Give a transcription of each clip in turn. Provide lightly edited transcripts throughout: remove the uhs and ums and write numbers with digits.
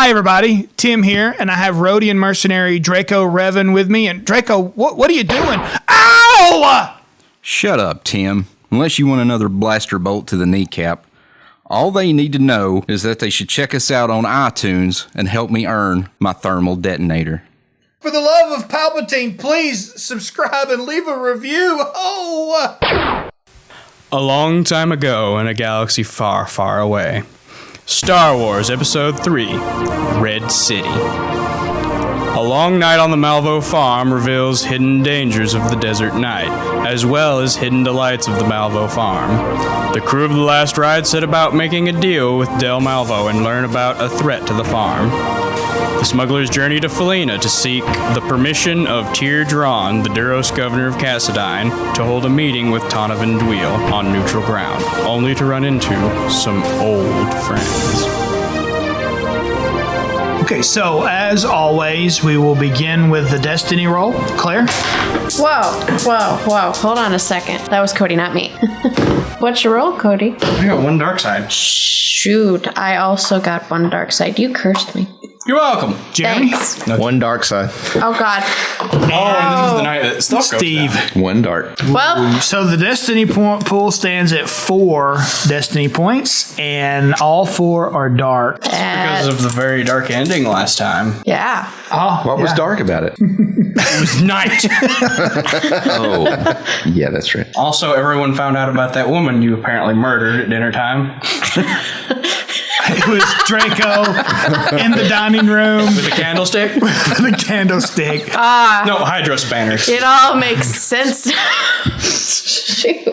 Hi, everybody. Tim here, and I have Rhodian mercenary Draco Revan with me. And Draco, what are you doing? Ow! Shut up, Tim. Unless you want another blaster bolt to the kneecap. All they need to know is that they should check us out on iTunes and help me earn my thermal detonator. For the love of Palpatine, please subscribe and leave a review. Oh! A long time ago in a galaxy far, far away. Star Wars Episode 3, Red City. A long night on the Malvo farm reveals hidden dangers of the desert night, as well as hidden delights of the Malvo farm. The crew of the Last Ride set about making a deal with Del Malvo and learn about a threat to the farm. The smugglers journey to Phalena to seek the permission of Tir Dron, the Duros governor of Cassadine, to hold a meeting with Tonavan Dweel on neutral ground, only to run into some old friends. Okay, so as always, we will begin with the destiny roll. Claire? Whoa. Hold on a second. That was Cody, not me. What's your roll, Cody? I got one dark side. Shoot, I also got one dark side. You cursed me. You're welcome. Jeremy? Thanks. One dark side. Oh, God. Oh, this is the night that stuff goes Steve. down. One dark. Well, So the destiny pool stands at 4 destiny points, and all 4 are dark. Because of the very dark ending last time. yeah. Oh, What was dark about it? It was night. Oh, yeah, that's right. Also, everyone found out about that woman you apparently murdered at dinner time. It was Draco in the dining room With a candlestick? with a candlestick. No, hydro spanners. It all makes sense. Shoot.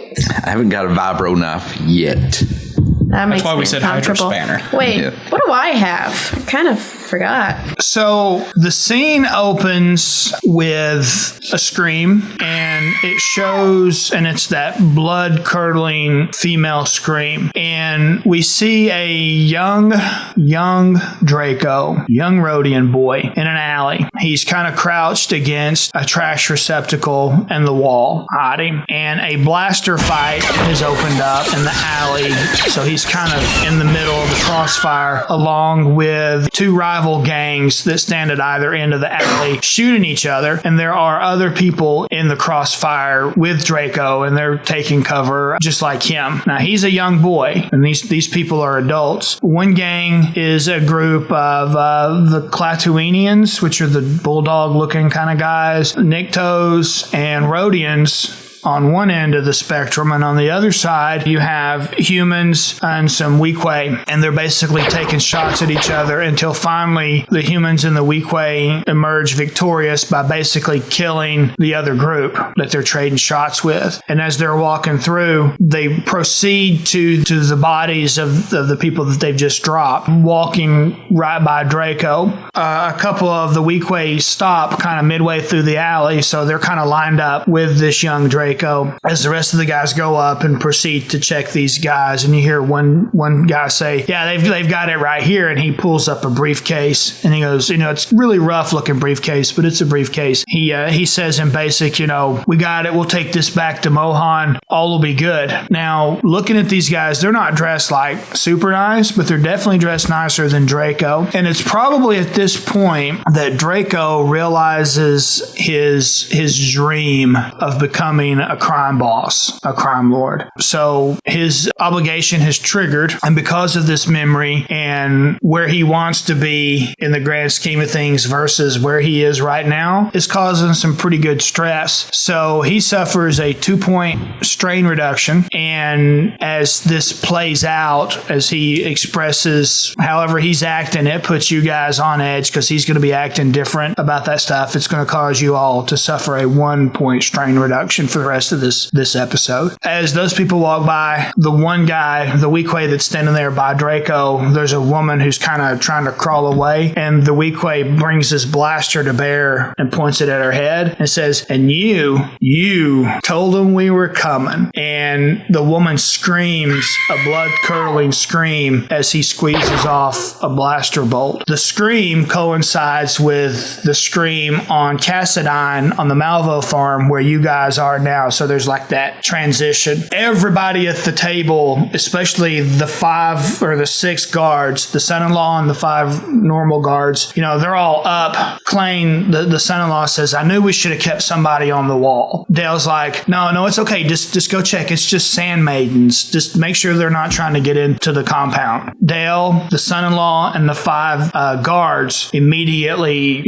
I haven't got a vibro knife yet. That makes why we me said hydro uncomfortable. spanner. Wait, Yeah. what do I have? I kind of forgot. So the scene opens with a scream, and it shows, and it's that blood-curdling female scream. And we see a young Draco, young Rhodian boy in an alley. He's kind of crouched against a trash receptacle and the wall, hiding. And a blaster fight has opened up in the alley, so he's kind of in the middle of the crossfire, along with 2 rival gangs that stand at either end of the alley shooting each other. And there are other people in the crossfire with Draco, and they're taking cover just like him. Now, he's a young boy, and these people are adults. One gang is a group of the Clatuinians, which are the bulldog-looking kind of guys, Nyctos, and Rhodians on one end of the spectrum, and on the other side you have humans and some Weequay, and they're basically taking shots at each other until finally the humans and the Weequay emerge victorious by basically killing the other group that they're trading shots with. And as they're walking through, they proceed to the bodies of the people that they've just dropped, walking right by Draco. A couple of the Weequay stop kind of midway through the alley, so they're kind of lined up with this young Draco as the rest of the guys go up and proceed to check these guys. And you hear one guy say, yeah, they've got it right here. And he pulls up a briefcase and he goes, it's really rough looking briefcase, but it's a briefcase. He says in basic, we got it. We'll take this back to Mohan. All will be good. Now, looking at these guys, they're not dressed like super nice, but they're definitely dressed nicer than Draco. And it's probably at this point that Draco realizes his dream of becoming a crime boss, a crime lord. So his obligation has triggered, and because of this memory and where he wants to be in the grand scheme of things versus where he is right now is causing some pretty good stress. So he suffers a 2-point strain reduction, and as this plays out, as he expresses however he's acting, it puts you guys on edge because he's going to be acting different about that stuff. It's going to cause you all to suffer a 1-point strain reduction for the rest of this episode. As those people walk by, the one guy, the Weequay that's standing there by Draco, there's a woman who's kind of trying to crawl away, and the Weequay brings his blaster to bear and points it at her head and says, and you told them we were coming. woman. And the woman screams a blood-curdling scream as he squeezes off a blaster bolt. The scream coincides with the scream on Cassadine on the Malvo farm where you guys are now. So there's like that transition. Everybody at the table, especially the 5 or the 6 guards, the son-in-law and the 5 normal guards, they're all up. Klain, the son-in-law, says, I knew we should have kept somebody on the wall. Dale's like, no, it's okay. Just go check. It's just sand maidens. Just make sure they're not trying to get into the compound. Dale, the son-in-law, and the 5 guards immediately,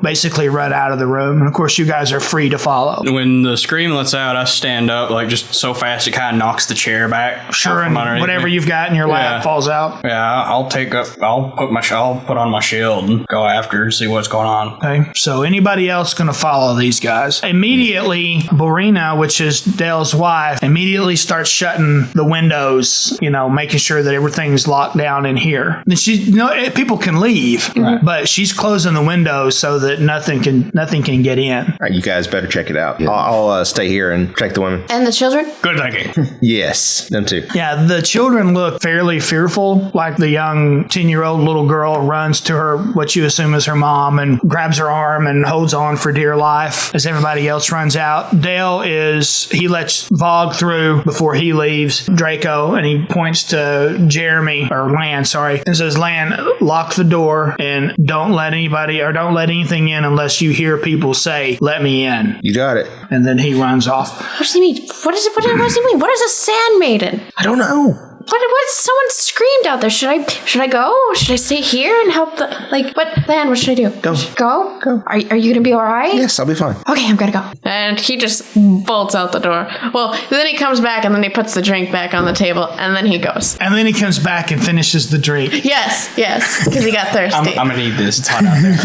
basically run out of the room. And of course, you guys are free to follow. When the scream lets out, I stand up like just so fast it kind of knocks the chair back. Sure, and whatever you've got in your lap falls out. Yeah, I'll put on my shield and go after and see what's going on. Okay, so anybody else going to follow these guys? Immediately, Borina, which is Dale's wife, immediately starts shutting the windows, making sure that everything's locked down in here. Then people can leave, but she's closing the windows so that nothing can get in. All right, you guys better check it out. I'll stay here and check the women. And the children? Good thinking. Yes, them too. Yeah, the children look fairly fearful, like the young 10-year-old little girl runs to her, what you assume is her mom, and grabs her arm and holds on for dear life as everybody else runs out. Dale he lets Vogue through before he leaves, Draco, and he points to Lan, and says, Lan, lock the door and don't let anything in unless you hear people say, let me in. You got it. And then he runs off. What does he mean? What does he mean? What is a sand maiden? I don't know. What? Someone screamed out there. Should I go? Should I stay here and help what should I do? Go. Go? Are you gonna be alright? Yes, I'll be fine. Okay, I'm gonna go. And he just bolts out the door. Well, then he comes back and then he puts the drink back on the table and then he goes. And then he comes back and finishes the drink. Yes, because he got thirsty. I'm gonna need this. It's hot out there.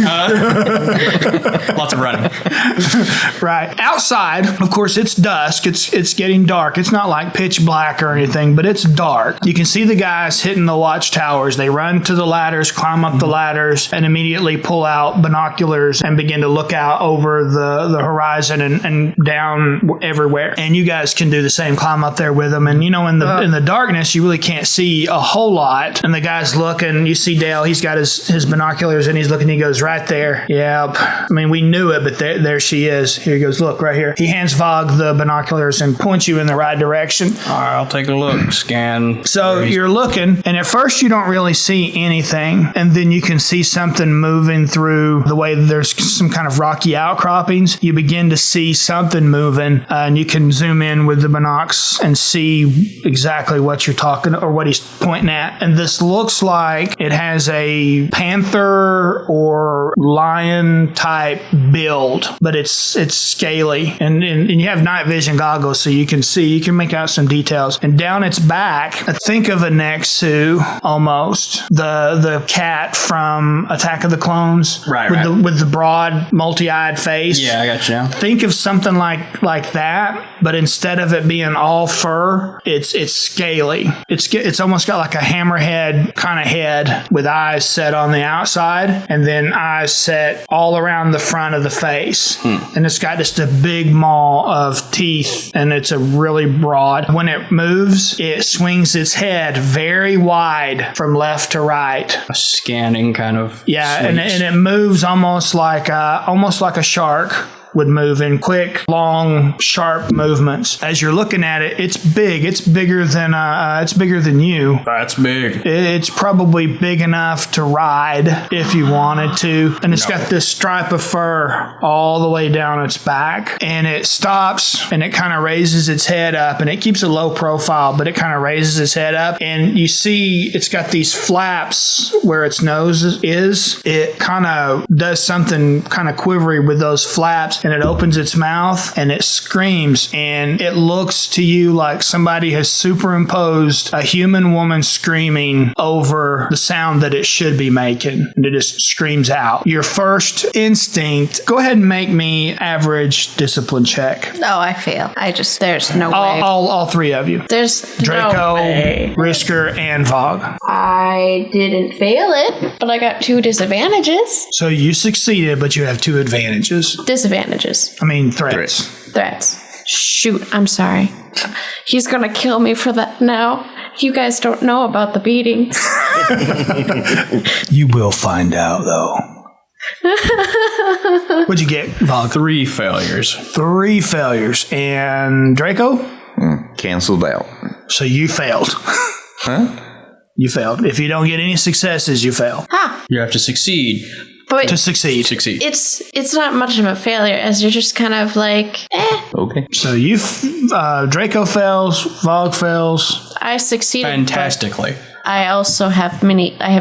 Lots of running. Right. Outside, of course, it's dusk. It's getting dark. It's not like pitch black or anything, but it's dark. You can see the guys hitting the watchtowers. They run to the ladders, climb up the ladders, and immediately pull out binoculars and begin to look out over the horizon and down everywhere. And you guys can do the same, climb up there with them. And in the darkness, you really can't see a whole lot. And the guy's looking. You see Dale. He's got his binoculars and he's looking. He goes, right there. Yep. I mean, we knew it, but there she is. Here he goes. Look right here. He hands Vogue the binoculars and points you in the right direction. All right, I'll take a look. Scan. So you're looking, and at first you don't really see anything, and then you can see something moving through the way there's some kind of rocky outcroppings. You begin to see something moving, and you can zoom in with the binocs and see exactly what you're talking or what he's pointing at. And this looks like it has a panther or lion type build, but it's scaly, and you have night vision goggles, so you can make out some details. And down its back, think of a Nexu almost, the cat from Attack of the Clones, right? With the broad, multi-eyed face. Yeah, I got you now. Think of something like that, but instead of it being all fur, it's scaly. It's almost got like a hammerhead kind of head with eyes set on the outside, and then eyes set all around the front of the face. And it's got just a big maw of teeth, and it's a really broad. When it moves, it swings its head very wide from left to right. A scanning kind of. Yeah, and it moves almost like a shark would move in quick, long, sharp movements. As you're looking at it, it's big. It's bigger than you. That's big. It's probably big enough to ride if you wanted to. And it's got this stripe of fur all the way down its back. And it stops and it kind of raises its head up, and it keeps a low profile, but it kind of raises its head up. And you see it's got these flaps where its nose is. It kind of does something kind of quivery with those flaps. And it opens its mouth and it screams, and it looks to you like somebody has superimposed a human woman screaming over the sound that it should be making, and it just screams out. Your first instinct, go ahead and make me average discipline check. No, I fail. There's no way. All three of you. There's Draco, no way. Risker, and Vogue. I didn't fail it, but I got 2 disadvantages. So you succeeded, but you have 2 advantages. Disadvantages. I mean, threats. Threats. Shoot, I'm sorry. He's gonna kill me for that now. You guys don't know about the beatings. You will find out, though. What'd you get, Vog? 3 failures. 3 failures. And Draco? Canceled out. So you failed. Huh? You failed. If you don't get any successes, you fail. You have to succeed. But To succeed. it's not much of a failure, as you're just kind of like, Okay. So Draco fails, Vog fails. I succeeded. but Fantastically. I also have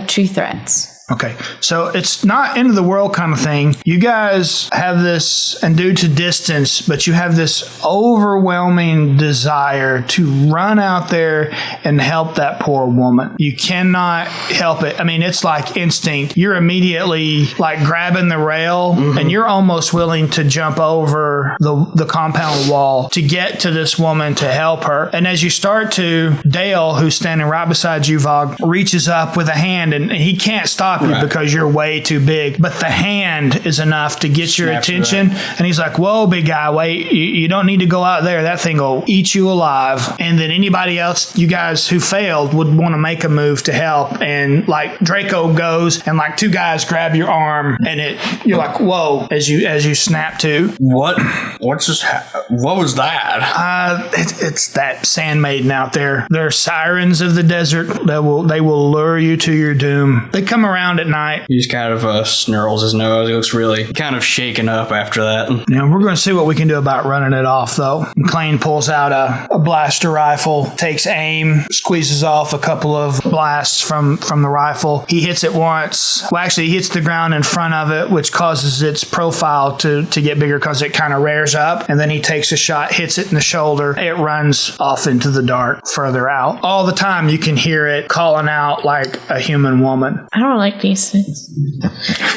2 threats. Okay, so it's not end of the world kind of thing. You guys have this, and due to distance, but you have this overwhelming desire to run out there and help that poor woman. You cannot help it. I mean, it's like instinct. You're immediately like grabbing the rail, and you're almost willing to jump over the compound wall to get to this woman to help her. And as you start to, Dale, who's standing right beside you, Vog, reaches up with a hand, and he can't stop you because you're way too big. But the hand is enough to get your attention. And he's like, whoa, big guy, wait, you don't need to go out there. That thing will eat you alive. And then anybody else, you guys who failed, would want to make a move to help. And like Draco goes, and like 2 guys grab your arm, and you're like, whoa, as you snap to. What was that? It's that sand maiden out there. They're sirens of the desert. They will lure you to your doom. They come around at night. He just kind of snarls his nose. He looks really kind of shaken up after that. Now, we're going to see what we can do about running it off, though. McLean pulls out a blaster rifle, takes aim, squeezes off a couple of blasts from the rifle. He hits it once. Well, actually, he hits the ground in front of it, which causes its profile to get bigger because it kind of rears up. And then he takes a shot, hits it in the shoulder. It runs off into the dark further out. All the time, you can hear it calling out like a human woman. I don't like these things.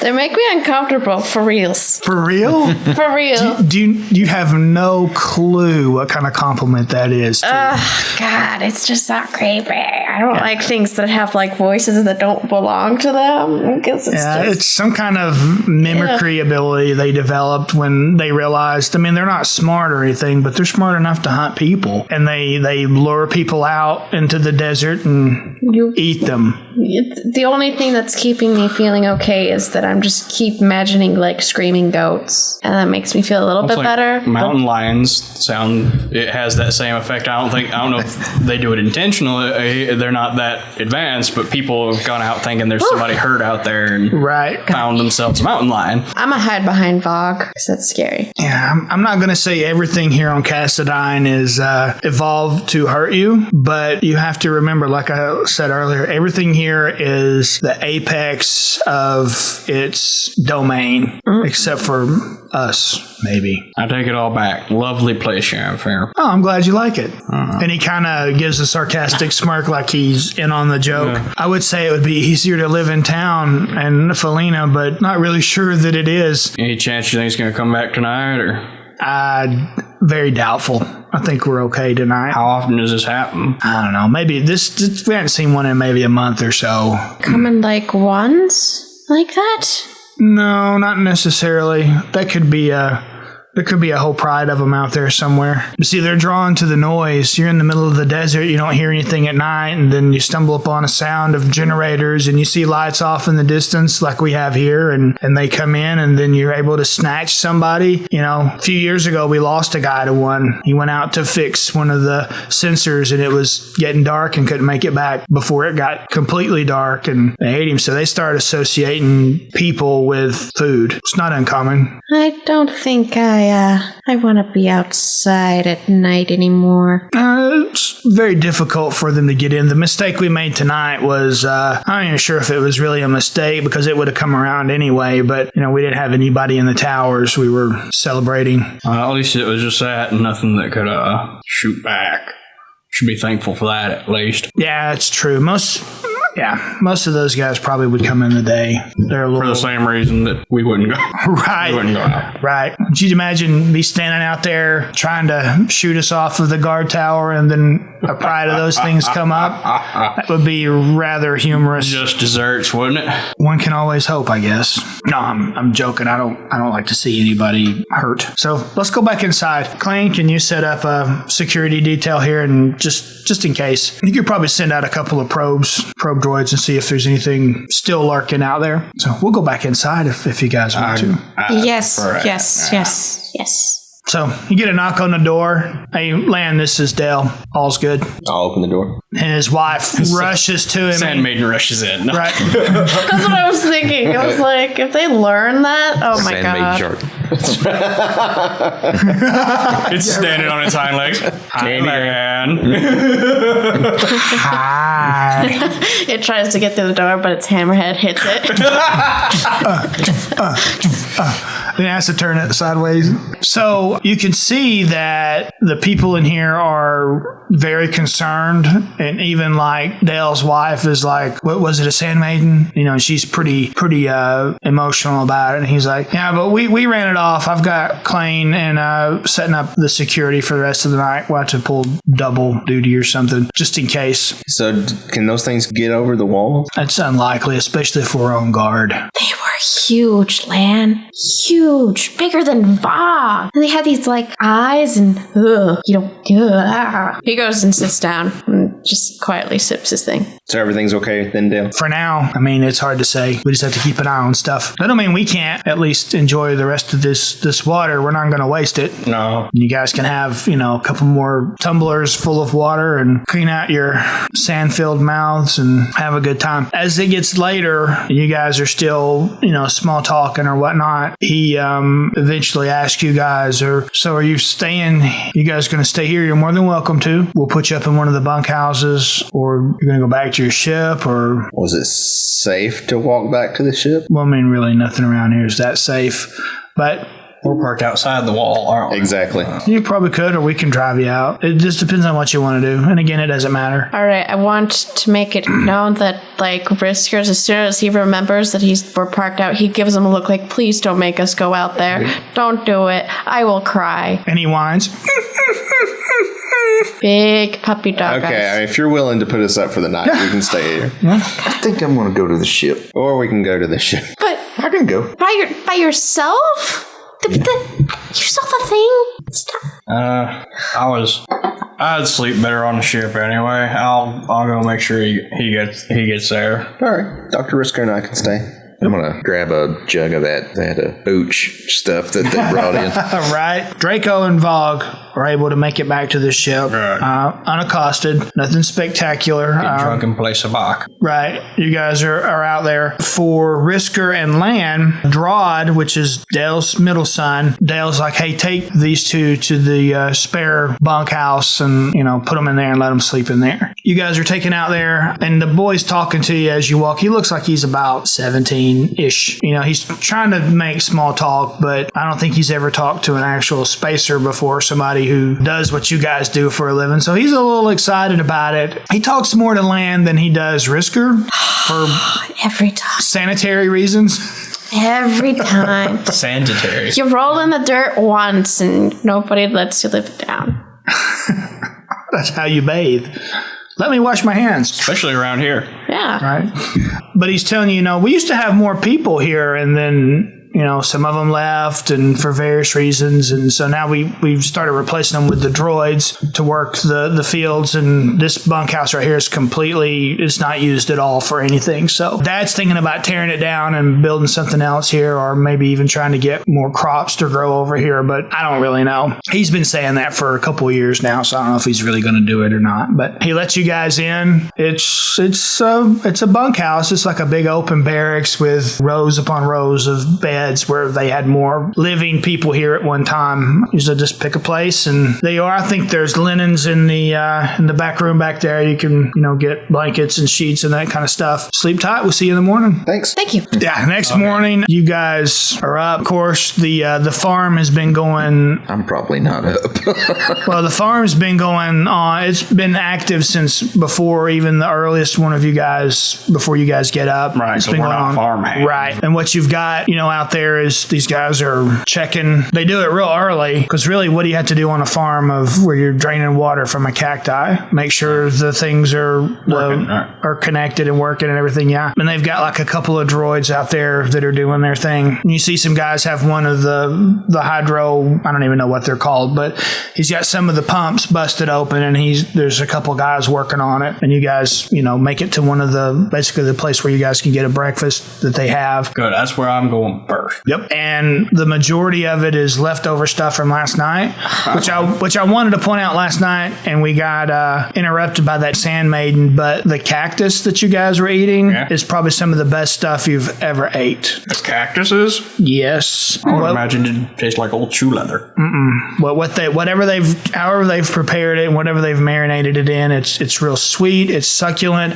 They make me uncomfortable, for reals. For real? For real. You have no clue what kind of compliment that is. God, it's just not creepy. I don't like things that have like voices that don't belong to them. Because it's some kind of mimicry ability they developed when they realized, I mean, they're not smart or anything, but they're smart enough to hunt people. And they lure people out into the desert and eat them. The only thing that's keeping me feeling okay is that I'm just keep imagining like screaming goats, and that makes me feel a little bit better. Mountain lions it has that same effect. I don't know if they do it intentionally. They're not that advanced, but people have gone out thinking there's somebody hurt out there and found themselves a mountain lion. I'm gonna hide behind Vog because that's scary. Yeah, I'm not going to say everything here on Cassadine is evolved to hurt you, but you have to remember, like I said earlier, everything here is the apex of its domain, except for us, maybe. I take it all back. Lovely place you have here. Oh, I'm glad you like it. And he kind of gives a sarcastic smirk like he's in on the joke. Yeah. I would say it would be easier to live in town and Phalena, but not really sure that it is. Any chance you think he's going to come back tonight, or? Very doubtful. I think we're okay tonight. How often does this happen? I don't know. Maybe we haven't seen one in maybe a month or so. Coming like once? Like that? No, not necessarily. That could be there could be a whole pride of them out there somewhere. But see, they're drawn to the noise. You're in the middle of the desert, you don't hear anything at night, and then you stumble upon a sound of generators, and you see lights off in the distance like we have here, and they come in, and then you're able to snatch somebody. You know, a few years ago, we lost a guy to one. He went out to fix one of the sensors, and it was getting dark and couldn't make it back before it got completely dark, and they ate him. So they started associating people with food. It's not uncommon. I don't think I want to be outside at night anymore. It's very difficult for them to get in. The mistake we made tonight was, I'm not even sure if it was really a mistake because it would have come around anyway, but, we didn't have anybody in the towers. We were celebrating. At least it was just that and nothing that could shoot back. Should be thankful for that, at least. Yeah, it's true. Yeah, most of those guys probably would come in the day. They're a For little the same reason that we wouldn't go. right. We wouldn't go out. Right. Could you imagine me standing out there trying to shoot us off of the guard tower and then a pride of those things come up? That would be rather humorous. Just desserts, wouldn't it? One can always hope, I guess. No, I'm joking. I don't like to see anybody hurt. So let's go back inside. Clayne, can you set up a security detail here and just in case? You could probably send out a couple of probe droids and see if there's anything still lurking out there. So we'll go back inside if you guys want to. Yes. So you get a knock on the door. Hey, Lan, this is Dale. All's good. I'll open the door. And his wife rushes to him. Sandmaiden rushes in. Right. That's what I was thinking. I was like, if they learn that, oh my god. shark. It's standing on its hind legs. Hi, man. Hi. It tries to get through the door, but its hammerhead hits it. Then it has to turn it sideways. So you can see that the people in here are very concerned, and even like Dale's wife is like, "What was it, a sandmaiden?" You know, she's pretty emotional about it. And he's like, "Yeah, but we ran it off. I've got Clayne and setting up the security for the rest of the night. We'll have to pull double duty or something just in case." So, can those things get over the wall? That's unlikely, especially if we're on guard. They were huge, Lan. Huge. Bigger than Vogue. And they had these, like, eyes and, He goes and sits down and just quietly sips his thing. So everything's okay then, Dale? For now, I mean, it's hard to say. We just have to keep an eye on stuff. That don't mean we can't at least enjoy the rest of this water. We're not going to waste it. No. You guys can have, a couple more tumblers full of water and clean out your sand-filled mouths and have a good time. As it gets later, and you guys are still, small talking or whatnot, he eventually asks you guys, so are you staying? You guys going to stay here? You're more than welcome to. We'll put you up in one of the bunkhouses, or you're going to go back to your ship, or... Was it safe to walk back to the ship? Well, I mean, really nothing around here is that safe, but... We're parked outside the wall, aren't we? Exactly. You probably could, or we can drive you out. It just depends on what you want to do. And again, it doesn't matter. All right, I want to make it known that, Riskers, as soon as he remembers that we're parked out, he gives him a look like, please don't make us go out there. Don't do it. I will cry. And he whines. Big puppy dog Okay, eyes. if you're willing to put us up for the night, we can stay here. I think I'm going to go to the ship. Or we can go to the ship. But I can go. by yourself? You saw the thing? Stop. I'd sleep better on the ship anyway. I'll go make sure he gets there. All right. Dr. Risker and I can stay. I'm going to grab a jug of that ooch stuff that they brought in. Right. Draco and Vogue are able to make it back to the ship unaccosted. Nothing spectacular. Get drunk and play sabacc. Right. You guys are out there. For Risker and Lan, Drod, which is Dale's middle son, Dale's like, hey, take these two to the spare bunkhouse and, put them in there and let them sleep in there. You guys are taken out there, and the boy's talking to you as you walk. He looks like he's about 17-ish. He's trying to make small talk, but I don't think he's ever talked to an actual spacer before, somebody who does what you guys do for a living. So he's a little excited about it. He talks more to Lan than he does Risker for Every time. sanitary reasons. Every time. Sanitary. You roll in the dirt once and nobody lets you live it down. That's how you bathe. Let me wash my hands. Especially around here. Yeah. Right. But he's telling you, we used to have more people here, and then, some of them left and for various reasons. And so now we've started replacing them with the droids to work the fields. And this bunkhouse right here it's not used at all for anything. So Dad's thinking about tearing it down and building something else here, or maybe even trying to get more crops to grow over here. But I don't really know. He's been saying that for a couple of years now, so I don't know if he's really going to do it or not. But he lets you guys in. It's a bunkhouse. It's like a big open barracks with rows upon rows of beds beds where they had more living people here at one time. Usually just pick a place, and there you are. I think there's linens in the back room back there. You can, get blankets and sheets and that kind of stuff. Sleep tight. We'll see you in the morning. Thanks. Thank you. Yeah, next morning, you guys are up. Of course, the farm has been going. I'm probably not up. Well, the farm's been going on. It's been active since before even the earliest one of you guys, before you guys get up. Right, It's so been we're going not on. farm hands. Right. And what you've got, out there is these guys are checking. They do it real early because really what do you have to do on a farm of where you're draining water from a cacti? Make sure the things are connected and working and everything. Yeah. And they've got like a couple of droids out there that are doing their thing. And you see some guys have one of the hydro, I don't even know what they're called, but he's got some of the pumps busted open, and there's a couple guys working on it. And you guys, make it to one of basically the place where you guys can get a breakfast that they have. Good. That's where I'm going first. Yep. And the majority of it is leftover stuff from last night, which I wanted to point out last night, and we got interrupted by that sand maiden, but the cactus that you guys were eating is probably some of the best stuff you've ever ate. The cactuses? Yes. I would imagine it tastes like old shoe leather. Well, however they've prepared it and whatever they've marinated it in, it's real sweet. It's succulent.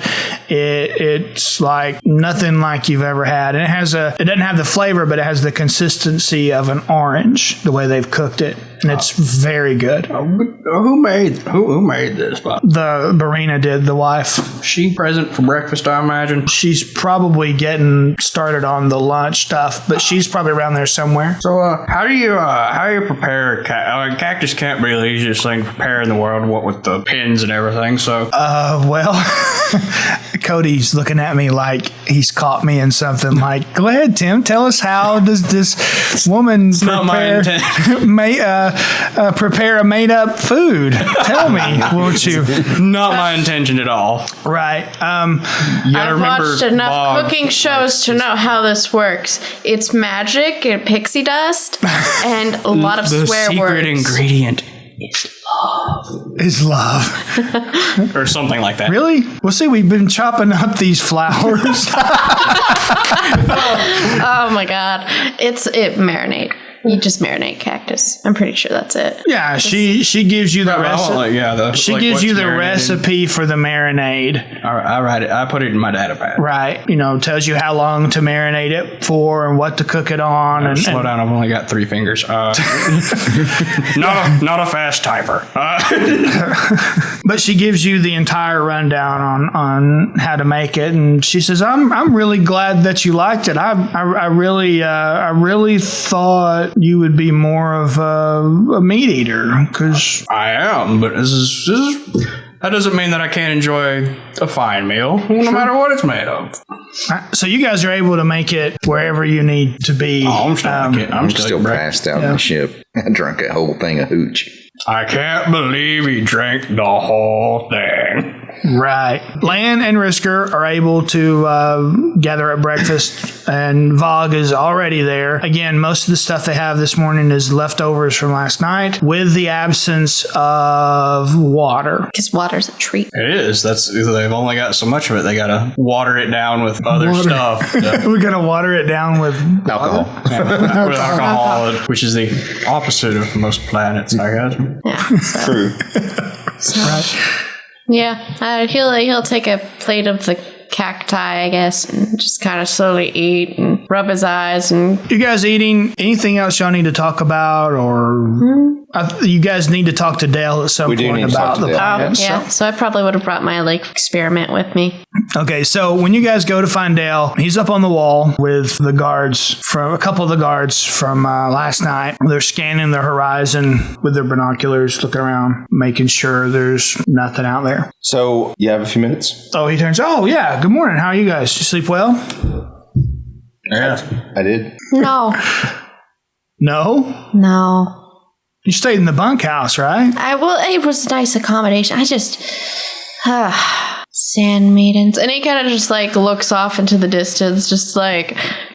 It's like nothing like you've ever had, and it doesn't have the flavor, but it has the consistency of an orange. The way they've cooked it, and it's very good. Who made this? The Barina did, the wife. She present for breakfast, I imagine. She's probably getting started on the lunch stuff, but she's probably around there somewhere. So, how do you prepare cactus? Can't be the easiest thing to prepare in the world. What with the pins and everything. So, well, Cody's looking at me like he's caught me in something. Like, go ahead, Tim. Tell us, how does this woman prepare a made-up food? Tell me, won't you? Not my intention at all. Right. You gotta I've watched enough Bob. cooking shows to know how this works. It's magic and pixie dust and a lot of the swear secret words. ingredient Is love. or something like that. Really? Well, see, we've been chopping up these flowers. Oh my god. It marinate. You just marinate cactus. I'm pretty sure that's it. Yeah, she gives you the recipe. She gives you the recipe for the marinade. I write it. I put it in my data pad. Right. Tells you how long to marinate it for and what to cook it on. Slow down. I've only got 3 fingers. Not a fast typer. But she gives you the entire rundown on how to make it, and she says, "I'm really glad that you liked it. I really thought you would be more of a meat eater, because I am, but this is that doesn't mean that I can't enjoy a fine meal, no matter what it's made of. So you guys are able to make it wherever you need to be. Oh, I'm still passed out on the ship. I drank a whole thing of hooch. I can't believe he drank the whole thing. Right. Lan and Risker are able to gather at breakfast, and Vogue is already there. Again, most of the stuff they have this morning is leftovers from last night, with the absence of water. Because water's a treat. It is. They've only got so much of it. They gotta water it down with other stuff. We gotta water it down with Alcohol. With alcohol, which is the opposite of most planets, I guess. Yeah. True. Yeah. He'll take a plate of the cacti, I guess, and just kind of slowly eat and rub his eyes. And You guys eating? Anything else y'all need to talk about, or you guys need to talk to Dale at some We do point need to talk about to the Dale. plan. yeah, so I probably would have brought my experiment with me. Okay, so when you guys go to find Dale, he's up on the wall with the guards, from a couple of the guards from last night. They're scanning the horizon with their binoculars, looking around, making sure there's nothing out there. So, you have a few minutes? Oh, he turns, oh yeah, good morning, how are you guys? You sleep well? Yeah. I did. No. No? No. You stayed in the bunkhouse, right? It was a nice accommodation. I just... Sand maidens. And he kind of just looks off into the distance, just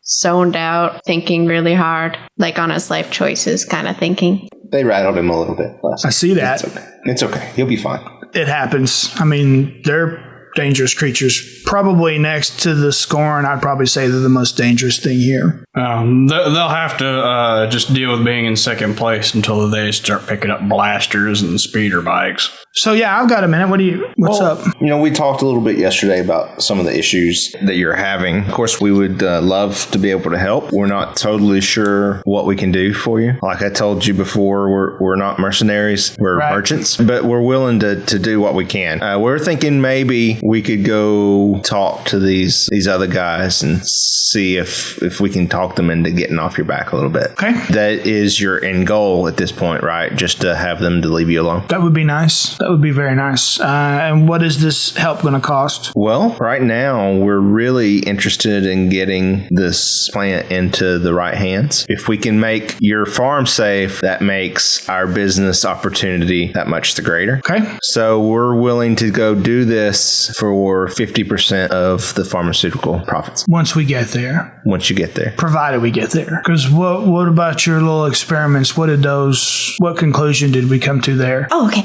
zoned out, thinking really hard, on his life choices, kind of thinking. They rattled him a little bit last I see that. It's okay. He'll be fine. It happens. I mean, they're dangerous creatures. Probably next to the Scorn, I'd probably say they're the most dangerous thing here. They'll have to just deal with being in second place until they start picking up blasters and speeder bikes. So yeah, I've got a minute. What's up? We talked a little bit yesterday about some of the issues that you're having. Of course, we would love to be able to help. We're not totally sure what we can do for you. Like I told you before, we're not mercenaries. We're merchants, but we're willing to do what we can. We're thinking maybe we could go talk to these other guys and see if we can talk them into getting off your back a little bit. Okay. That is your end goal at this point, right? Just to have them to leave you alone. That would be nice. That would be very nice. And what is this help going to cost? Well, right now, we're really interested in getting this plant into the right hands. If we can make your farm safe, that makes our business opportunity that much the greater. Okay. So we're willing to go do this for 50% of the pharmaceutical profits. Once we get there. Once you get there. Provided we get there. Because what about your little experiments? What conclusion did we come to there? Oh, okay.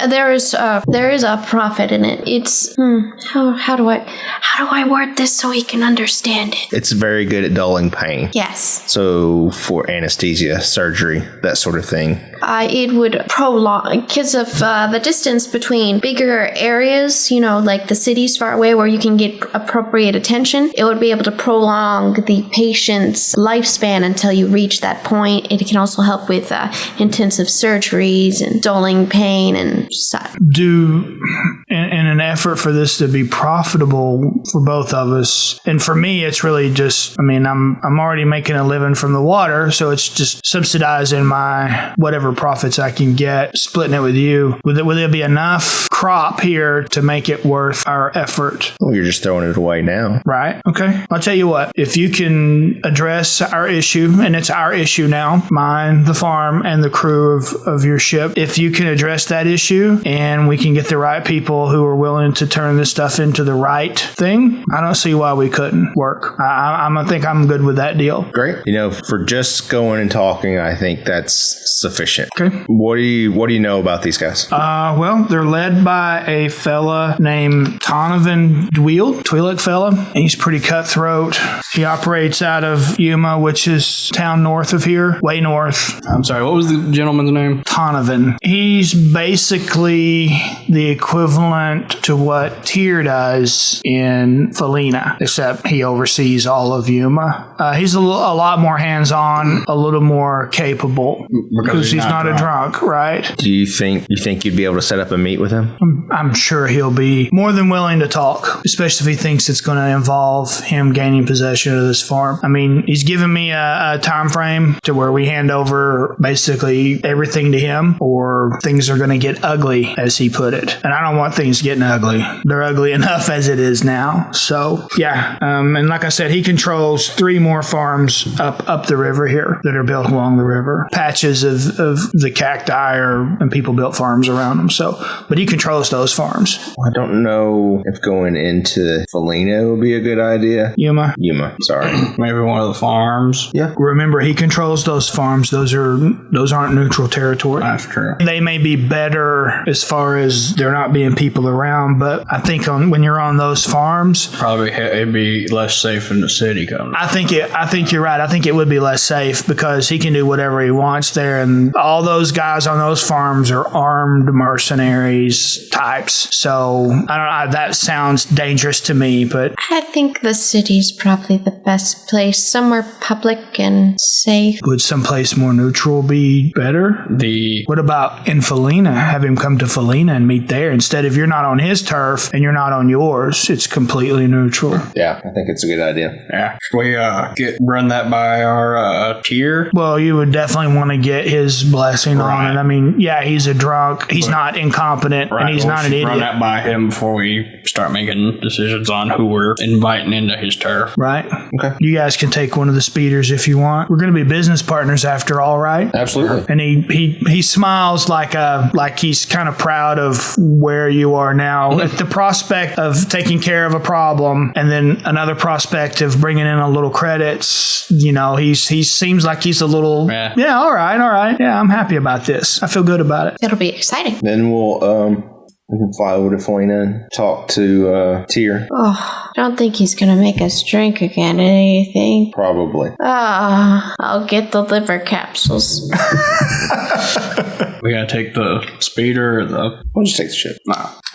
There is a profit in it. It's how do I word this so he can understand it? It's very good at dulling pain. Yes. So for anesthesia, surgery, that sort of thing. It would prolong, because of the distance between bigger areas, like the cities far away where you can get appropriate attention. It would be able to prolong the patient's lifespan until you reach that point. It can also help with intensive surgeries and dulling pain and such. In an effort for this to be profitable for both of us, and for me, it's really just, I'm already making a living from the water, so it's just subsidizing my whatever profits I can get, splitting it with you. Will there be enough crop here to make it worth our effort? Well, you're just throwing it away now. Right. Okay. I'll tell you what, if you can address our issue, and it's our issue now, mine, the farm, and the crew of your ship, if you can address that issue and we can get the right people who are willing to turn this stuff into the right thing, I don't see why we couldn't work. I think I'm good with that deal. Great. For just going and talking, I think that's sufficient. Okay. What do you know about these guys? Well, they're led by a fella named Tonavan Dweel, Twi'lek fella. He's pretty cutthroat. He operates out of Yuma, which is town north of here, way north. I'm sorry, what was the gentleman's name? Tonavan. He's basically the equivalent to what Tir does in Phalena, except he oversees all of Yuma. He's a lot more hands-on, a little more capable because he's not a drunk, right? Do you think you'd be able to set up a meet with him? I'm sure he'll be more than willing to talk, especially if he thinks it's going to involve him gaining possession of this farm. He's given me a time frame to where we hand over basically everything to him, or things are going to get ugly, as he put it. And I don't want things getting ugly. They're ugly enough as it is now. So, yeah. And like I said, he controls 3 more farms up the river here that are built along the river. Patches of the cacti and people built farms around them. So, but he controls those farms. I don't know if going into Phalena would be a good idea. Yuma, sorry. Maybe one of the farms. Yeah. Remember, he controls those farms. Those aren't neutral territory. That's true. They may be better as far as there not being people around, but I think when you're on those farms, probably it'd be less safe in the city. I think you're right. I think it would be less safe because he can do whatever he wants there, and all those guys on those farms are armed mercenaries types. So I don't know. That sounds dangerous to me, but I think the city's probably the best place, somewhere public and safe. Would someplace more neutral be better? What about in Phalena? Have him come to Phalena and meet there instead of you're not on his turf and you're not on yours. It's completely neutral. Yeah, I think it's a good idea. Yeah. Should we run that by our Tir? Well, you would definitely want to get his blessing on it. Yeah, he's a drunk. He's not incompetent, and he's not an idiot. Run that by him before we start making decisions on who we're inviting into his turf. Right. Okay. You guys can take one of the speeders if you want. We're going to be business partners after all, right? Absolutely. And he smiles like he's kind of proud of where you are now. At the prospect of taking care of a problem and then another prospect of bringing in a little credits, he seems like he's a little, all right. Yeah, I'm happy about this. I feel good about it. It'll be exciting. Then we'll We can fly over to Phalena and talk to Tir. Oh, I don't think he's gonna make us drink again, anything. Probably. I'll get the liver capsules. We gotta take the speeder or We'll just take the ship.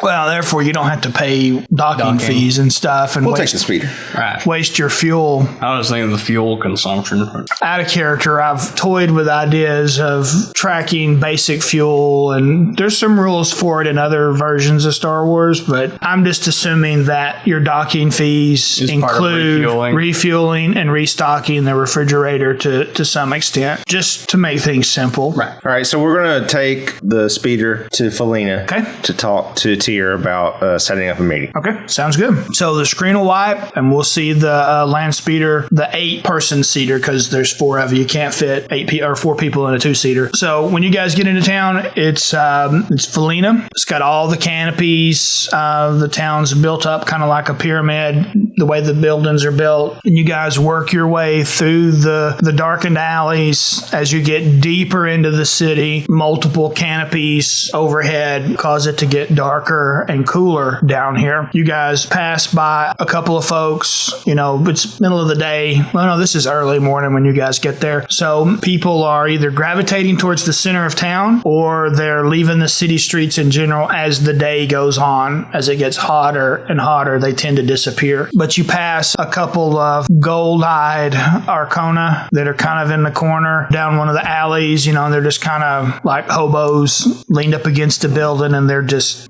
Well, therefore, you don't have to pay docking fees and stuff and We'll take the speeder. Right. waste your fuel. I was thinking of the fuel consumption. Out of character, I've toyed with ideas of tracking basic fuel, and there's some rules for it in other versions of Star Wars, but I'm just assuming that your docking fees Is part of include refueling. and restocking the refrigerator to some extent, just to make things simple. Right. All right, so we're going to take the speeder to Phalena Okay. to talk to Tir about setting up a meeting. Okay, sounds good. So the screen will wipe, and we'll see the land speeder, the 8-person seater, because there's 4 of you. You can't fit 4 people in a 2-seater. So when you guys get into town, it's Phalena. It's got all the canopies. The town's built up kind of like a pyramid, the way the buildings are built. And you guys work your way through the darkened alleys as you get deeper into the city. Multiple canopies overhead cause it to get darker and cooler down here. You guys pass by a couple of folks. It's middle of the day. Well, no, this is early morning when you guys get there. So people are either gravitating towards the center of town or they're leaving the city streets in general as the day goes on. As it gets hotter and hotter, they tend to disappear. But you pass a couple of gold-eyed Arcona that are kind of in the corner down one of the alleys. They're just kind of like hobos leaned up against a building, and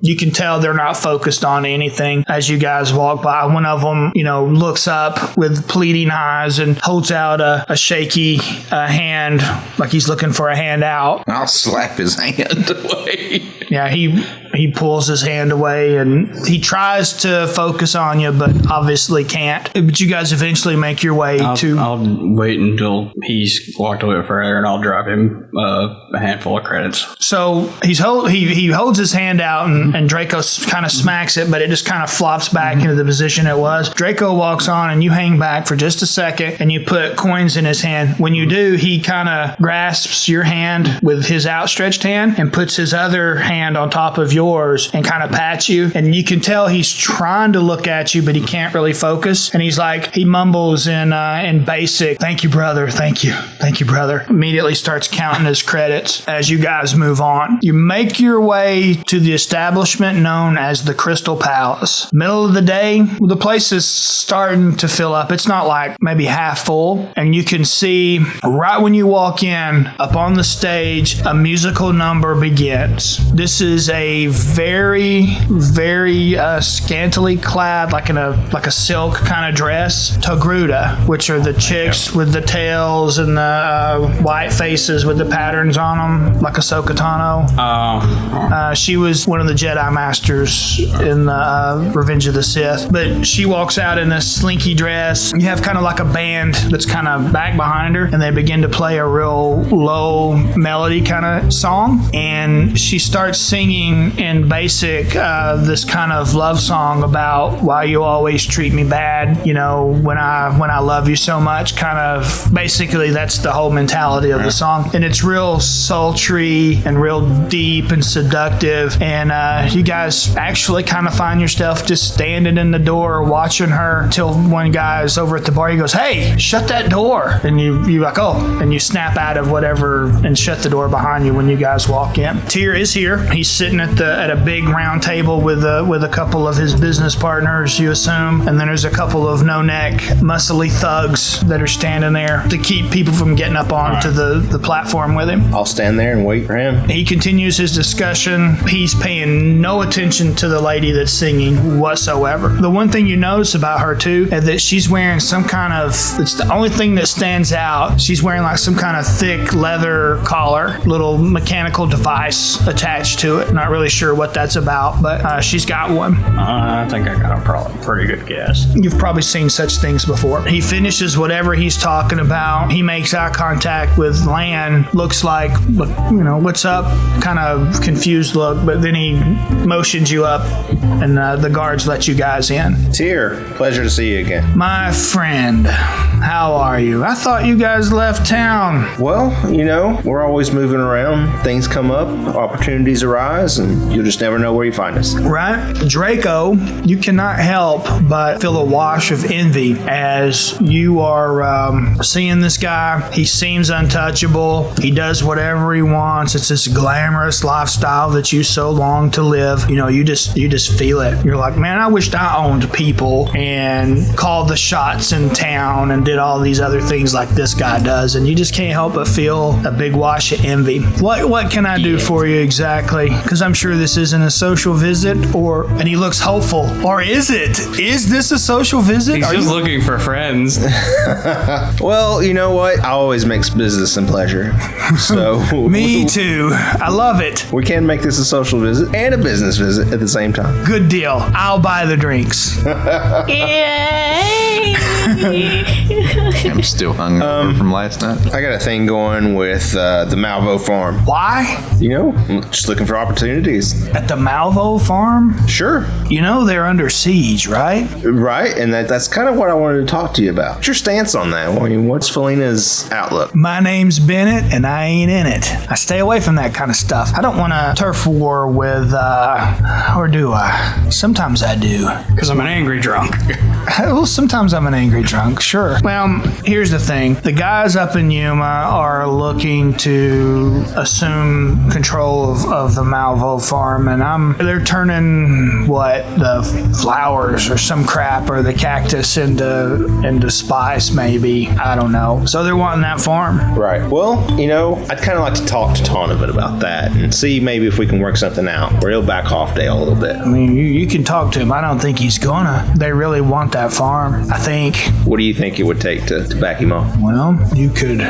you can tell they're not focused on anything as you guys walk by. One of them, looks up with pleading eyes and holds out a shaky hand, like he's looking for a handout. I'll slap his hand away. Yeah, he pulls his hand away and he tries to focus on you, but obviously can't. But you guys eventually make your way to... I'll wait until he's walked a little further, and I'll drop him a handful of credits. So he holds his hand out, and Draco kind of smacks it, but it just kind of flops back into the position it was. Draco walks on, and you hang back for just a second, and you put coins in his hand. When you do, he kind of grasps your hand with his outstretched hand and puts his other hand on top of yours and kind of pats you. And you can tell he's trying to look at you, but he can't really focus. And he mumbles in basic, "Thank you, brother. Thank you. Thank you, brother." Immediately starts counting his credits as you guys move on. You make your way to the establishment known as the Crystal Palace. Middle of the day, the place is starting to fill up. It's not like maybe half full. And you can see right when you walk in, up on the stage, a musical number begins. This is a very, very scantily clad, like a silk kind of dress, Togruta, which are the chicks with the tails and the white faces with the patterns on them, like Ahsoka Tano. She was one of the Jedi Masters in Revenge of the Sith, but she walks out in this slinky dress. You have kind of like a band that's kind of back behind her, and they begin to play a real low melody kind of song, and she starts singing in basic this kind of love song about why you always treat me bad, when I love you so much, kind of. Basically that's the whole mentality of the song, and it's real sultry and real deep and seductive, and you guys actually kind of find yourself just standing in the door watching her till one guy's over at the bar. He goes, "Hey, shut that door," and you like, "Oh," and you snap out of whatever and shut the door behind you when you guys walk in. Tir is here. He's sitting at a big round table with a couple of his business partners, you assume, and then there's a couple of no-neck, muscly thugs that are standing there to keep people from getting up onto the platform with him. I'll stand there and wait for him. He continues his discussion. He's paying no attention to the lady that's singing whatsoever. The one thing you notice about her too is that she's wearing some kind of, it's the only thing that stands out, she's wearing like some kind of thick leather collar, little mechanical device attached to it. Not really sure what that's about, but she's got one. I think I got a probably pretty good guess. You've probably seen such things before. He finishes whatever he's talking about. He makes eye contact with Lan. Looks like, what's up? Kind of confused look, but then he motions you up, and the guards let you guys in. Tir, pleasure to see you again. My friend, how are you? I thought you guys left town. Well, we're always moving around. Things come up, opportunities arise, and you'll just never know where you find us. Right? Draco, you cannot help but feel a wash of envy as you are seeing this guy. He seems untouchable. He does whatever he wants. It's this glamorous lifestyle that you so long to live. You know, you just feel it. You're like, man, I wished I owned people and called the shots in town and did all these other things like this guy does. And you just can't help but feel a big wash of envy. What can I do for you exactly? Because I'm sure this isn't a social visit, and he looks hopeful. Or is it? Is this a social visit? He's just looking for friends. Well, you know what? I always mix business and pleasure. So Me too. I love it. we can make this a social visit and a business visit at the same time. Good deal. I'll buy the drinks. Yay! I'm still hungover from last night. I got a thing going with the Malvo farm. Why? You know, just looking for opportunities. At the Malvo farm? Sure. You know they're under siege, right? Right, and that's kind of what I wanted to talk to you about. What's your stance on that? I mean, what's Phalena's outlook? My name's Bennett, and I ain't in it. I stay away from that kind of stuff. I don't want to turf war with, or do I? Sometimes I do. Because I'm an angry drunk. Well, sometimes I'm an angry drunk, sure. Well, here's the thing. The guys up in Yuma are looking to assume control of the Malvo farm, and they're turning, the flowers or some crap, or the cactus into spice, maybe. I don't know. So they're wanting that farm. Right. Well, you know, I'd kind of like to talk to Tonavan about that and see maybe if we can work something out where he'll back off Dale a little bit. I mean, you can talk to him. I don't think he's gonna. They really want that farm, I think. What do you think it would take to back him off? Well, you could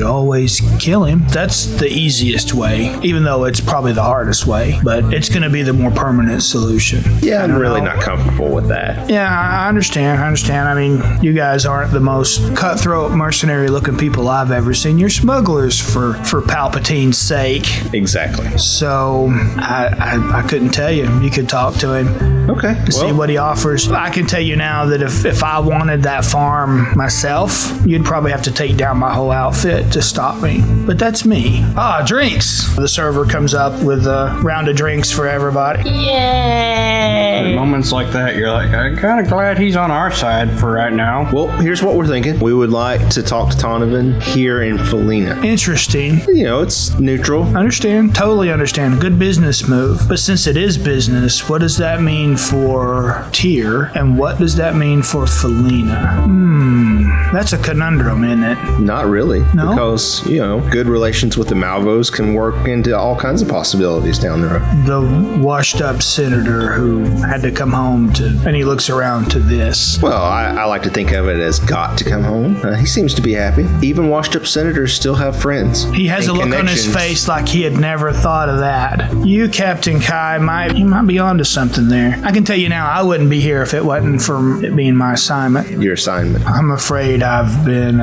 always kill him. That's the easiest way, even though it's probably the hardest way, but it's going to be the more permanent solution. Yeah, I'm really know. not comfortable with that. Yeah, I understand. I mean, you guys aren't the most cutthroat, mercenary-looking people I've ever seen. You're smugglers for Palpatine's sake. Exactly. So I couldn't tell you. You could talk to him. Okay. See what he offers. I can tell you now that if I wanted that farm myself, you'd probably have to take down my whole outfit to stop me. But that's me. Drinks. The server comes up with a round of drinks for everybody. In Yay! moments like that, you're like, I'm kind of glad he's on our side for right now. Well, here's what we're thinking. We would like to talk to Tonavan here in Phalena. Interesting. You know, it's neutral. Understand. Totally understand. Good business move. But since it is business, what does that mean for Tir? And what does that mean for Phalena? That's a conundrum, isn't it? Not really. No? Because, you know, good relations with the Malvos can work into all kinds of possibilities down the road. The washed up senator who had to come home and he looks around to this. Well, I like to think of it as got to come home. He seems to be happy. Even washed up senators still have friends. He has a and look on his connections. face like he had never thought of that. You, Captain Kai, might be onto something there. I can tell you now, I wouldn't be here if it wasn't for it being my assignment. Your assignment. I'm afraid I've been,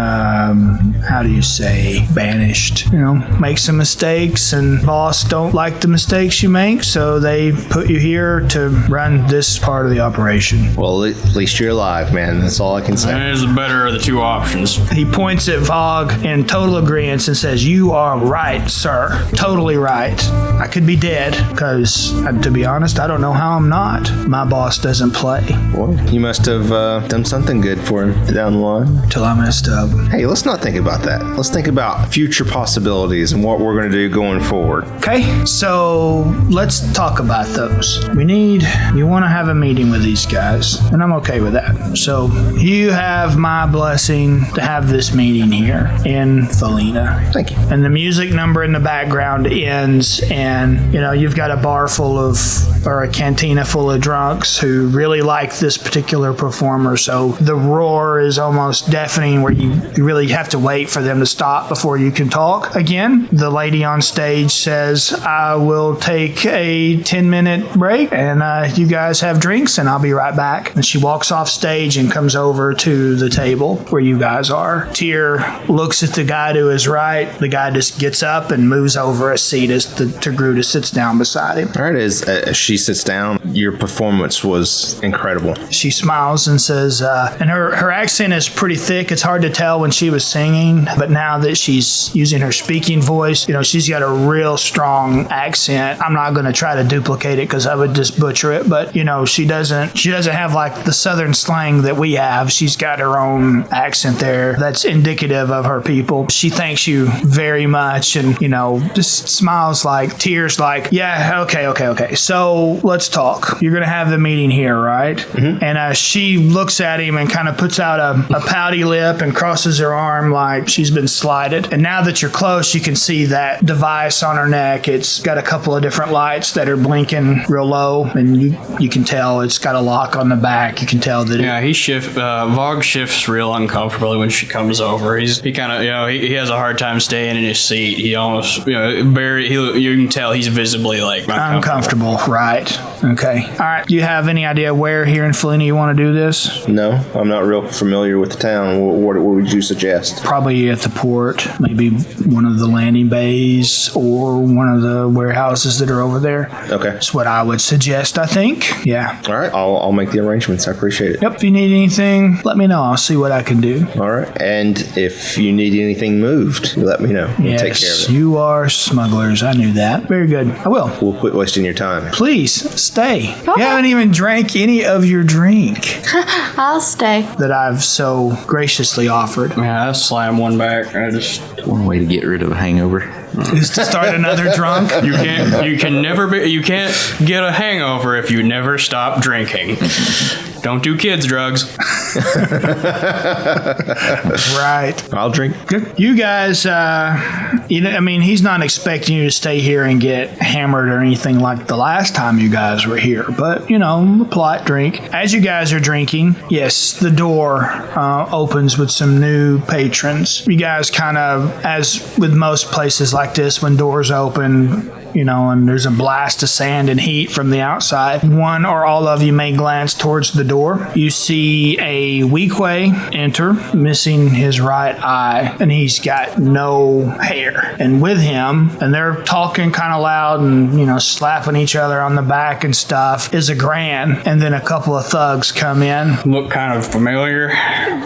banished. You know, make some mistakes, and boss don't like the mistakes you make, so they put you here to run this part of the operation. Well, at least you're alive, man. That's all I can say. That is the better of the two options. He points at Vogue in total agreement and says, "You are right, sir. Totally right. I could be dead, because, to be honest, I don't know how I'm not. My boss doesn't play." Well, you must have done something good for him down the line. Till I messed up. Hey, let's not think about that. Let's think about future possibilities and what we're going to do going forward. Okay, so let's talk about those. You want to have a meeting with these guys, and I'm okay with that. So you have my blessing to have this meeting here in Phalena. Thank you. And the music number in the background ends, and you've got a bar or a cantina full of drunks who really like this particular performer. So the roar is almost deafening, where you really have to wait for them to stop before you can talk again. The lady on stage says, "I will take a 10-minute break, and you guys have drinks, and I'll be right back." And she walks off stage and comes over to the table where you guys are. Tir looks at the guy to his right. The guy just gets up and moves over a seat as Togruta sits down beside him. All right, as she sits down, your performance was incredible. She smiles and says, and her accent is pretty thick. It's hard to tell when she was singing. listening, but now that she's using her speaking voice, she's got a real strong accent. I'm not going to try to duplicate it because I would just butcher it, but she doesn't have like the southern slang that we have. She's got her own accent there that's indicative of her people. She thanks you very much and just smiles like tears like, yeah, okay, so let's talk. You're going to have the meeting here, right? Mm-hmm. And she looks at him and kind of puts out a pouty lip and crosses her arm like she's been slighted. And now that you're close, you can see that device on her neck. It's got a couple of different lights that are blinking real low, and you can tell it's got a lock on the back. You can tell that Vogue shifts real uncomfortably when she comes over. He kind of, he has a hard time staying in his seat. He almost, you can tell he's visibly like uncomfortable. Right. Okay. All right. Do you have any idea where here in Phalena you want to do this? No, I'm not real familiar with the town. What would you suggest? Probably at the port, maybe one of the landing bays or one of the warehouses that are over there. Okay. That's what I would suggest, I think. Yeah. All right. I'll make the arrangements. I appreciate it. Yep. If you need anything, let me know. I'll see what I can do. All right. And if you need anything moved, let me know. We'll take care of it. You are smugglers. I knew that. Very good. I will. We'll quit wasting your time. Please stay. Okay. You haven't even drank any of your drink I'll stay. that I've so graciously offered. Yeah, I slam one back. One way to get rid of a hangover. Is to start another drunk. You can't get a hangover if you never stop drinking. Don't do kids' drugs. Right. I'll drink. Good. You guys, he's not expecting you to stay here and get hammered or anything like the last time you guys were here, but, a polite drink. As you guys are drinking, yes, the door opens with some new patrons. You guys kind of, as with most places like this, when doors open, and there's a blast of sand and heat from the outside, one or all of you may glance towards the door. You see a Weequay enter, missing his right eye, and he's got no hair. And with him, and they're talking kind of loud and, slapping each other on the back and stuff, is a Gran, and then a couple of thugs come in. Look kind of familiar.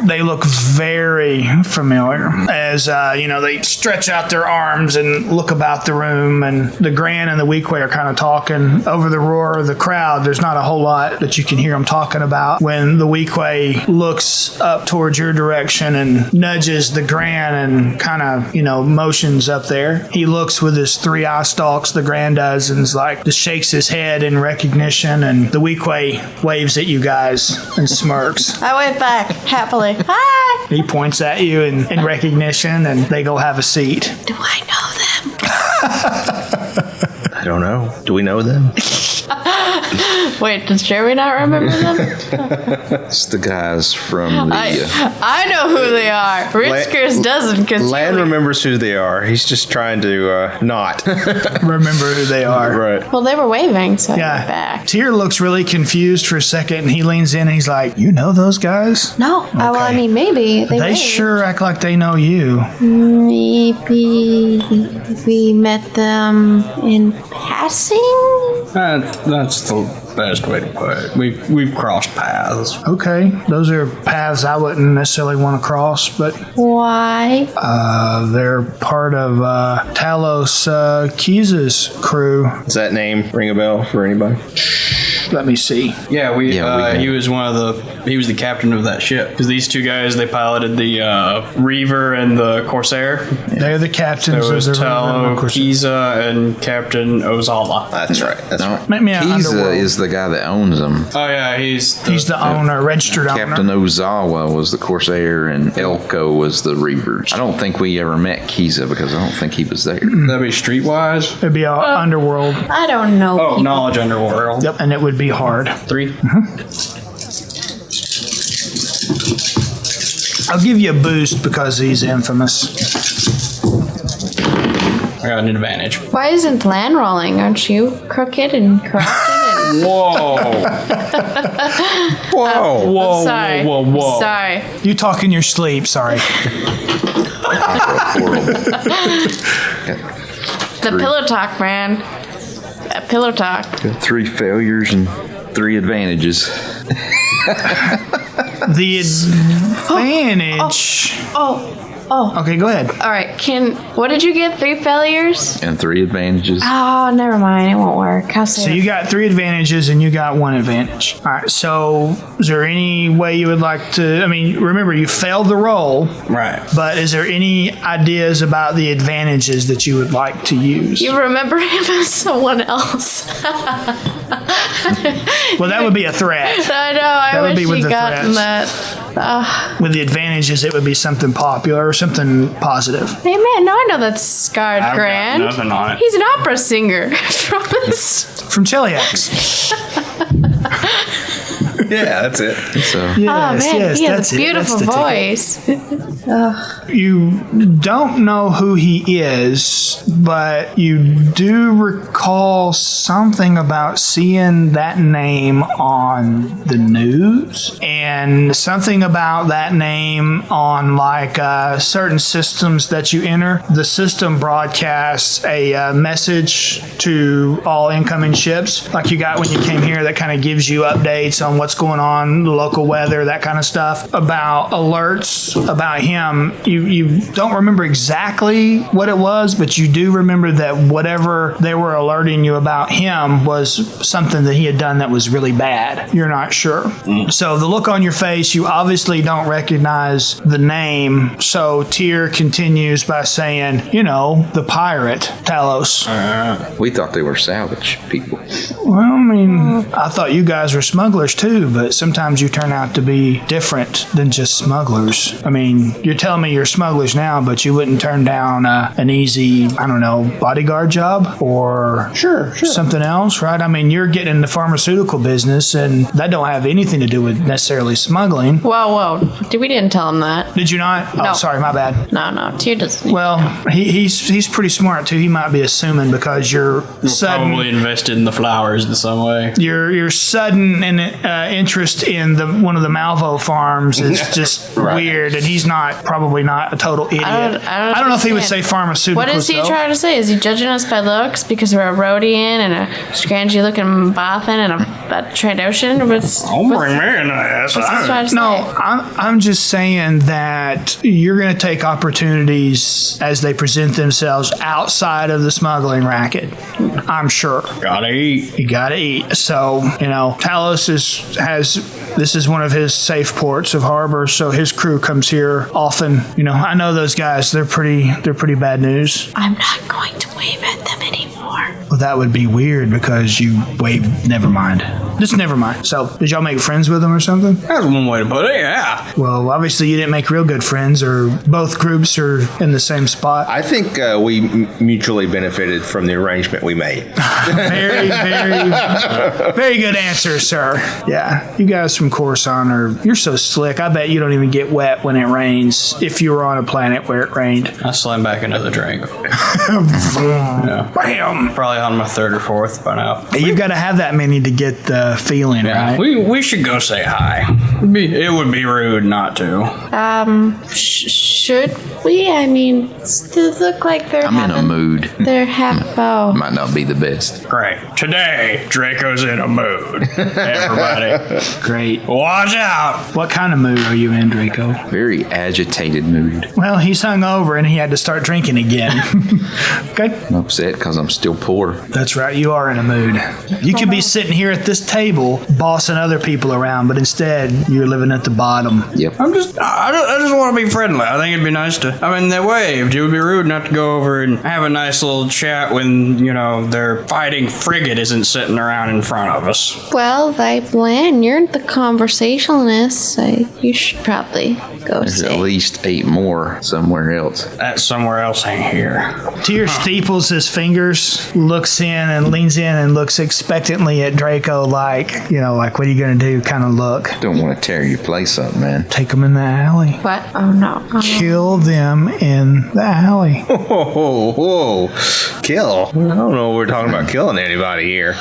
They look very familiar as, they stretch out their arms and look about the room, and the Gran and the Weequay are kind of talking over the roar of the crowd. There's not a whole lot that you can hear them talking about when the Weequay looks up towards your direction and nudges the Gran and kind of, motions up there. He looks with his 3 eye stalks, the Gran does, and just shakes his head in recognition, and the Weequay waves at you guys and smirks. I wave back happily. Hi! He points at you in recognition, and they go have a seat. Do I know them? I don't know. Do we know them? Wait, does Jeremy not remember them? It's the guys from the... I know who they are. Whiskers doesn't, because Lan remembers who they are. He's just trying to not remember who they are. Right. Well, they were waving, so I Yeah. went back. Tir looks really confused for a second, and he leans in and he's like, "You know those guys? No. Oh, well, I mean, maybe. They They waved. sure act like they know you." Maybe we met them in passing? That's the best way to put it. We've crossed paths. Okay, those are paths I wouldn't necessarily want to cross, but Why? they're part of Talos Keys's crew. Does that name ring a bell for anybody? Let me see. Yeah, we he was he was the captain of that ship. Because these two guys, they piloted the Reaver and the Corsair. They're the captains There was of the Talo, Kiza, and Captain Ozala. That's right. That's right. Make me an Kiza underworld. is the guy that owns them. Oh yeah, he's the owner, registered Captain owner. Ozawa was the Corsair and Elko was the Reaver. I don't think we ever met Kiza because I don't think he was there. That'd be Streetwise. It'd be underworld. I don't know. Oh, people. Knowledge Underworld. Yep, and it would be hard. 3. I'll give you a boost because he's infamous. I got an advantage. Why isn't Lan rolling? Aren't you crooked and corrupted? Whoa! Whoa. Whoa! Sorry. Whoa! Whoa! Whoa! Sorry. You talk in your sleep, sorry. The pillow talk, man. That pillow talk. Got 3 failures and 3 advantages. The advantage. Oh, Oh. Okay, go ahead. All right. What did you get? 3 failures? And 3 advantages. Oh, never mind. It won't work. How So you got 3 advantages and you got 1 advantage. All right. So is there any way you would like to? I mean, remember you failed the roll, Right. but is there any ideas about the advantages that you would like to use? You remember him as someone else. Well, that would be a threat. I know. I would be wish with you the gotten threats. that. With the advantages, it would be something popular or something positive. Hey man, no, I know that's Scarred I've got Grand. nothing on it. He's an opera singer from this. From Cheliax. Yeah, that's it. So Oh man, yes, he has that's a it. beautiful That's the voice. You don't know who he is, but you do recall something about seeing that name on the news and something about that name on like certain systems that you enter. The system broadcasts a message to all incoming ships, like you got when you came here, that kind of gives you updates on what's going on, the local weather, that kind of stuff, about alerts about him. You don't remember exactly what it was, but you do remember that whatever they were alerting you about him was something that he had done that was really bad. You're not sure. So the look on your face, you obviously don't recognize the name. So Tir continues by saying, the pirate, Talos. we thought they were salvage people. Well, I mean, I thought you guys were smugglers too, but sometimes you turn out to be different than just smugglers. I mean, you're telling me you're smugglers now, but you wouldn't turn down an easy, bodyguard job or something else, right? I mean, you're getting in the pharmaceutical business, and that don't have anything to do with necessarily smuggling. Whoa. We didn't tell him that. Did you not? No. Oh, sorry, my bad. No. Tyr doesn't. Well, he's pretty smart too. He might be assuming because you're sudden. Probably invested in the flowers in some way. Your sudden interest in one of the Malvo farms is just weird, and he's probably not a total idiot. I don't know if he would understand. say pharmaceuticals. What is he though. trying to say? Is he judging us by looks because we're a Rhodian and a scrangy looking Bothan and a Trandoshan? What's he trying to say? No, I'm just saying that you're going to take opportunities as they present themselves outside of the smuggling racket. I'm sure. Gotta eat. You gotta eat. So, Talos this is one of his safe ports of harbor, so his crew comes here often. I know those guys, they're pretty bad news. I'm not going to wave at them anymore. Well, that would be weird because you waved. Never mind. Just never mind. So, did y'all make friends with them or something? That's one way to put it, yeah. Well, obviously you didn't make real good friends, or both groups are in the same spot. I think we mutually benefited from the arrangement we made. Very, very, very good answer, sir. Yeah, you guys from Coruscant you're so slick. I bet you don't even get wet when it rains if you were on a planet where it rained. I slam back another drink. Bam! Probably on my 3rd or 4th by now. You've got to have that many to get the feeling, right? We should go say hi. It would be rude not to. Should we? I mean, they look like they're I'm in a mood. They're oh. Might not be the best. Great. Today, Draco's in a mood. Everybody. Great. Watch out. What kind of mood are you in, Draco? Very agitated mood. Well, he's hungover and he had to start drinking again. Okay? I'm upset because I'm still poor. That's right, you are in a mood. You could be sitting here at this table bossing other people around, but instead you're living at the bottom. Yep. I just want to be friendly. I think it'd be nice to. They waved. It would be rude not to go over and have a nice little chat when, their fighting frigate isn't sitting around in front of us. Well, Bland, you're the conversationalist, so you should probably go There's see. at least 8 more somewhere else. That somewhere else ain't here. Tyr steeples his fingers, looks in and leans in and looks expectantly at Draco like, what are you going to do kind of look. Don't want to tear your place up, man. Take them in the alley. What? Oh, no. Kill them in the alley. Whoa. Kill? I don't know if we're talking about killing anybody here.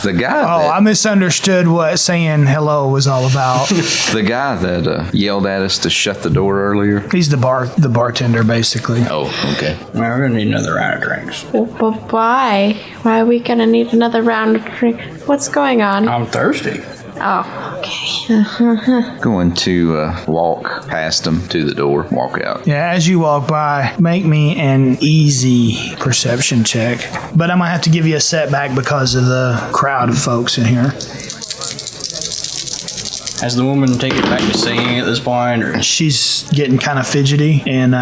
The guy Oh, I misunderstood what saying hello was all about. that yelled at us to shut the door earlier. He's the bartender, basically. Oh, okay. We're gonna need another round of drinks. But why? Why are we gonna need another round of drink? What's going on? I'm thirsty. Oh, okay. Going to walk past them to the door, walk out. Yeah, as you walk by, make me an easy perception check. But I might have to give you a setback because of the crowd of folks in here. Has the woman taken back to singing at this point? Or? She's getting kind of fidgety and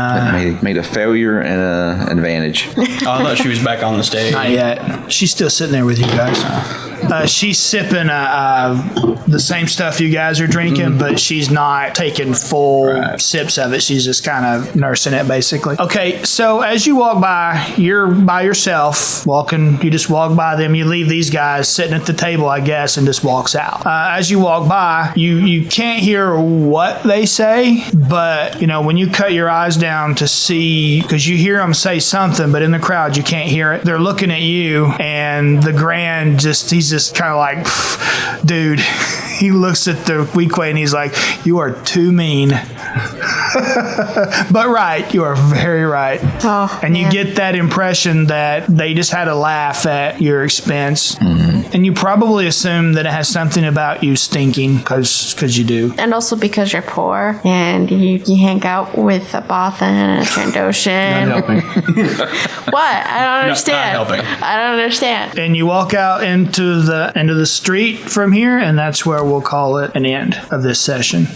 Made a failure and an advantage. Oh, I thought she was back on the stage. not yet. She's still sitting there with you guys. She's sipping the same stuff you guys are drinking, but she's not taking full sips of it. She's just kind of nursing it, basically. Okay, so as you walk by, you're by yourself, walking. You just walk by them. You leave these guys sitting at the table, I guess, and just walks out. As you walk by, you can't hear what they say, but, you know, when you cut your eyes down to see, because you hear them say something, but in the crowd, you can't hear it. They're looking at you, and the Grand he's just kind of like, dude, he looks at the Weequay and he's like, you are too mean. But right, you are very right. Oh, and you man. get that impression that they just had a laugh at your expense. And you probably assume that it has something about you stinking, because you do. And also because you're poor and you hang out with a Bothan and a Trandoshan. Not helping. What? I don't understand. not helping. I don't understand. And you walk out into the end of the street from here, and that's where we'll call it an end of this session.